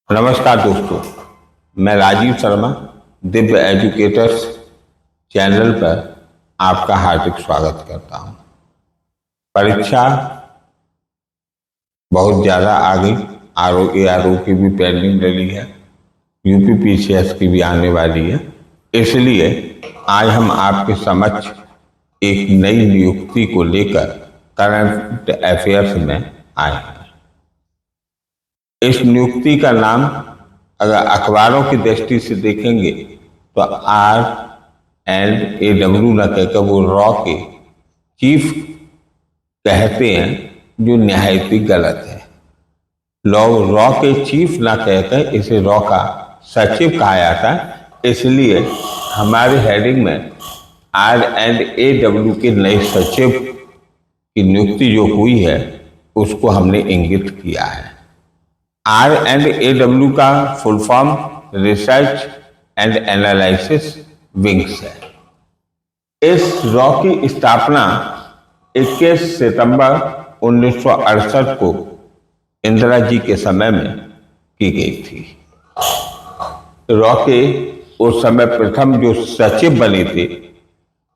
नमस्कार दोस्तों, मैं राजीव शर्मा दिव्य एजुकेटर्स चैनल पर आपका हार्दिक स्वागत करता हूं। परीक्षा बहुत ज़्यादा आ गई। आरओ की भी पेंडिंग डली है, यूपीपीसीएस की भी आने वाली है। इसलिए आज हम आपके समक्ष एक नई नियुक्ति को लेकर करंट अफेयर्स में आए हैं। इस नियुक्ति का नाम अगर अखबारों की दृष्टि से देखेंगे तो RAW न कहकर वो रॉ के चीफ कहते हैं, जो निहायत ही गलत है। रॉ के चीफ ना कहकर इसे रॉ का सचिव कहा जाता है। इसलिए हमारे हेडिंग में RAW के नए सचिव की नियुक्ति जो हुई है उसको हमने इंगित किया है। RAW का full form research and analysis wings है। इस रॉ की स्थापना 21 सितंबर 1968 को इंदिरा जी के समय में की गई थी। रॉ के उस समय प्रथम जो सचिव बने थे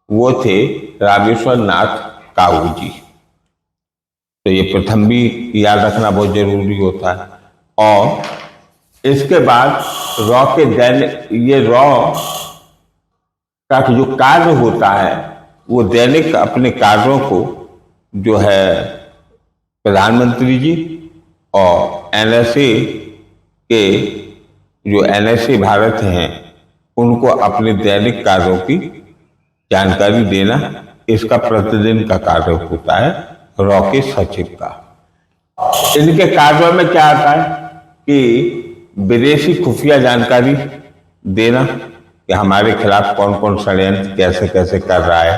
वो थे रामेश्वर नाथ काऊ जी। तो ये प्रथम भी याद रखना बहुत जरूरी होता है। और इसके बाद रॉ के ये रॉ का जो कार्य होता है वो दैनिक अपने कार्यों को जो है प्रधानमंत्री जी और NSA के जो NSA भारत हैं उनको अपने दैनिक कार्यों की जानकारी देना, इसका प्रतिदिन का कार्य होता है रॉ के सचिव का। इनके कार्यों में क्या आता है कि विदेशी खुफिया जानकारी देना कि हमारे खिलाफ कौन कौन षड्यंत्र कैसे कैसे कर रहा है,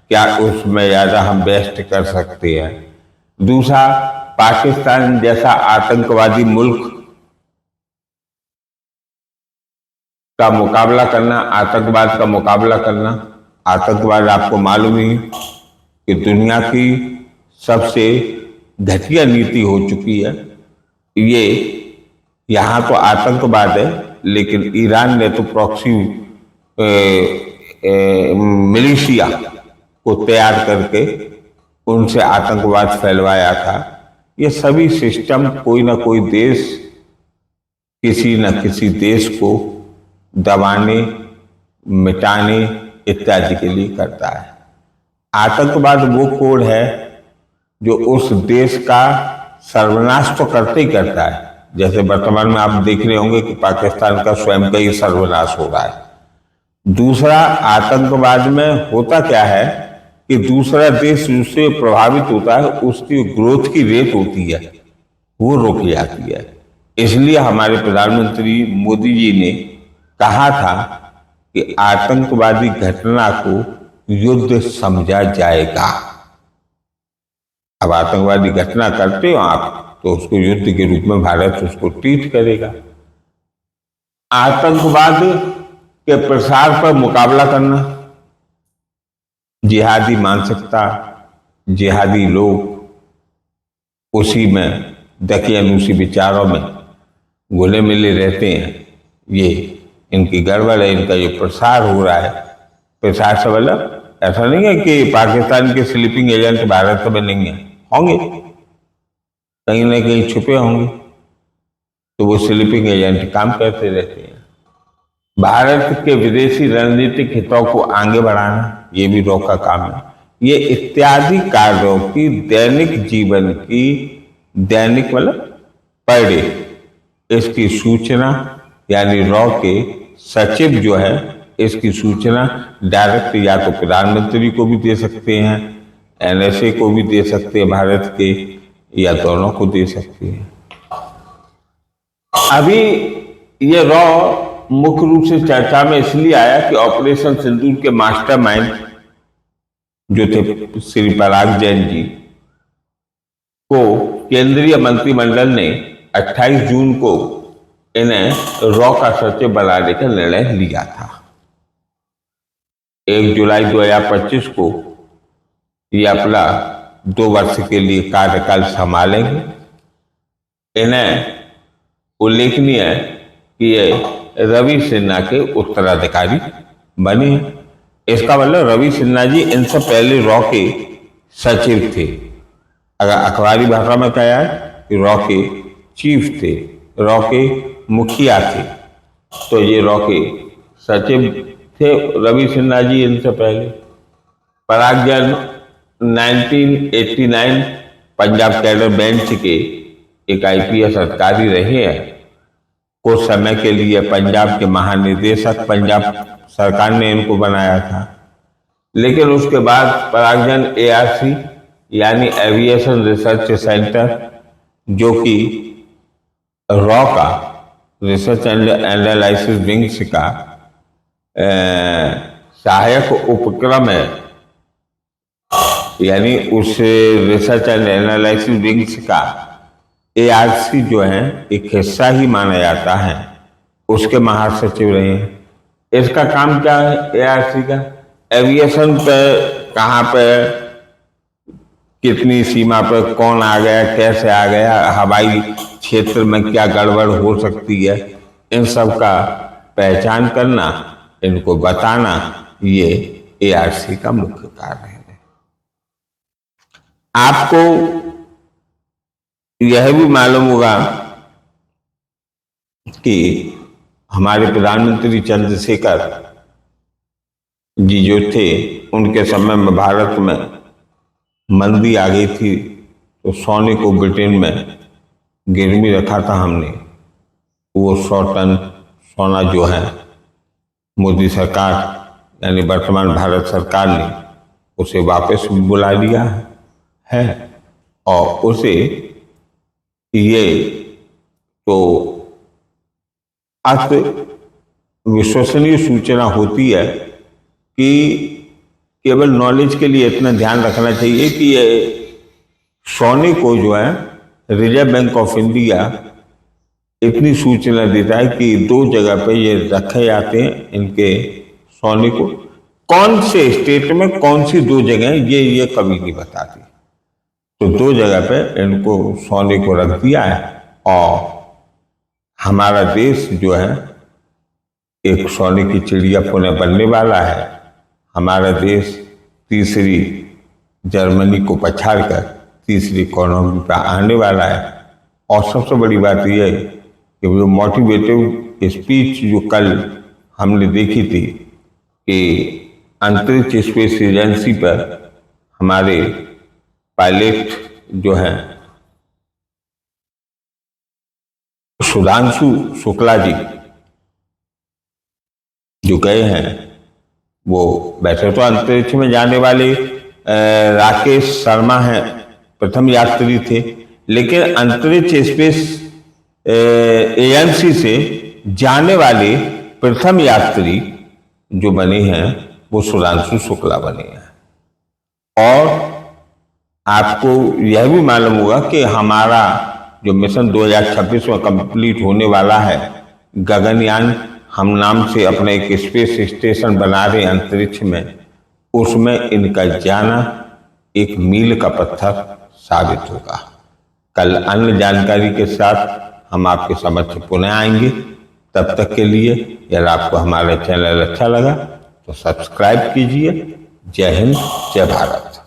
क्या उसमें ज्यादा हम बेस्ट कर सकते हैं। दूसरा, पाकिस्तान जैसा आतंकवादी मुल्क का मुकाबला करना, आतंकवाद का मुकाबला करना। आतंकवाद आपको मालूम ही कि दुनिया की सबसे घटिया नीति हो चुकी है। ये यहाँ तो आतंकवाद है, लेकिन ईरान ने तो प्रॉक्सी मिलिशिया को तैयार करके उनसे आतंकवाद फैलवाया था। ये सभी सिस्टम कोई ना कोई देश किसी न किसी देश को दबाने, मिटाने इत्यादि के लिए करता है। आतंकवाद वो कोड है जो उस देश का सर्वनाश तो करते ही करता है। जैसे वर्तमान में आप देख रहे होंगे कि पाकिस्तान का स्वयं का ही सर्वनाश हो रहा है। दूसरा, आतंकवाद में होता क्या है कि दूसरा देश जिससे प्रभावित होता है उसकी ग्रोथ की रेट होती है वो रोक जाती है। इसलिए हमारे प्रधानमंत्री मोदी जी ने कहा था कि आतंकवादी घटना को युद्ध समझा जाएगा। अब आतंकवादी घटना करते हो आप तो उसको युद्ध के रूप में भारत उसको ट्रीट करेगा। आतंकवाद के प्रसार पर मुकाबला करना, जिहादी मानसिकता, जिहादी लोग उसी में दकियानूसी विचारों में घुले मिले रहते हैं। ये इनकी गड़बड़ है, इनका ये प्रसार हो रहा है। प्रसार से मतलब ऐसा नहीं है कि पाकिस्तान के स्लीपिंग एजेंट भारत में नहीं है, होंगे, कहीं ना कहीं छुपे होंगे, तो वो स्लीपिंग एजेंट काम करते रहते हैं। भारत के विदेशी रणनीतिक हितों को आगे बढ़ाना, ये भी रॉ का काम है। ये इत्यादि कार्यों की दैनिक जीवन की, दैनिक मतलब पर डे, इसकी सूचना यानी रॉ के सचिव जो है इसकी सूचना डायरेक्ट या तो प्रधानमंत्री को भी दे सकते हैं, NSA को भी दे सकते हैं भारत के, या दोनों को दे सकते हैं। अभी ये रॉ मुख्य रूप से चर्चा में इसलिए आया कि ऑपरेशन सिंदूर के मास्टरमाइंड जो थे श्री पराग जैन जी को केंद्रीय मंत्रिमंडल ने 28 जून को इन्हें रॉ का सचिव बनाने का निर्णय लिया था। 1 जुलाई 2025 को ये अपना 2 वर्ष के लिए कार्यकाल संभालेंगे। इन्हें उल्लेखनीय है कि ये रवि सिन्हा के उत्तराधिकारी बने हैं। इसका मतलब रवि सिन्हा जी इनसे पहले रॉ के सचिव थे। अगर अखबारी भाषा में कहा है कि रॉ के चीफ थे, रॉ के मुखिया थे, तो ये रॉ के सचिव थे रवि सिन्हा जी इनसे पहले। पराग जैन 1989 पंजाब कैडर बेंच के एक IPS अधिकारी रहे हैं। कुछ समय के लिए पंजाब के महानिदेशक पंजाब सरकार ने इनको बनाया था, लेकिन उसके बाद परागजन ARC यानी एविएशन रिसर्च सेंटर, जो कि रॉ का रिसर्च एंड एनालिसिस विंग्स का सहायक उपक्रम है, यानी उस रिसर्च एंड एनालिसिस विंग्स का ARC जो है एक हिस्सा ही माना जाता है, उसके महासचिव रहे हैं। इसका काम क्या है ARC का? एविएशन पे कहाँ पे कितनी सीमा पर कौन आ गया, कैसे आ गया, हवाई क्षेत्र में क्या गड़बड़ हो सकती है, इन सब का पहचान करना, इनको बताना, ये ARC का मुख्य कार्य है। आपको यह भी मालूम होगा कि हमारे प्रधानमंत्री चंद्रशेखर जी जो थे, उनके समय में भारत में मंदी आ गई थी, तो सोने को ब्रिटेन में गिरवी रखा था हमने। वो 100 टन सोना जो है मोदी सरकार यानी वर्तमान भारत सरकार ने उसे वापस बुला लिया है और उसे ये तो अत विश्वसनीय सूचना होती है कि केवल नॉलेज के लिए इतना ध्यान रखना चाहिए कि ये सोने को जो है रिजर्व बैंक ऑफ इंडिया इतनी सूचना देता है कि 2 जगह पे ये रखे जाते हैं, इनके सोने को कौन से स्टेट में कौन सी 2 जगह ये कभी नहीं बताती। तो 2 जगह पे इनको सोने को रख दिया है और हमारा देश जो है एक सोने की चिड़िया पुनः बनने वाला है। हमारा देश तीसरी जर्मनी को पछाड़कर तीसरी इकोनॉमी पर आने वाला है। और सबसे बड़ी बात यह है कि वो मोटिवेटिव स्पीच जो कल हमने देखी थी कि अंतरिक्ष स्पेस एजेंसी पर हमारे पायलट जो हैं सुधांशु शुक्ला जी जो गए हैं, वो वैसे तो अंतरिक्ष में जाने वाले राकेश शर्मा हैं, प्रथम यात्री थे, लेकिन अंतरिक्ष स्पेस एजेंसी से जाने वाले प्रथम यात्री जो बने हैं वो सुधांशु शुक्ला बने हैं। और आपको यह भी मालूम होगा कि हमारा जो मिशन 2026 में कंप्लीट होने वाला है, गगनयान हम नाम से अपने एक स्पेस स्टेशन बना रहे हैं अंतरिक्ष में, उसमें इनका जाना एक मील का पत्थर साबित होगा। कल अन्य जानकारी के साथ हम आपके समक्ष पुनः आएंगे। तब तक के लिए यदि आपको हमारा चैनल अच्छा लगा तो सब्सक्राइब कीजिए। जय हिंद, जय भारत।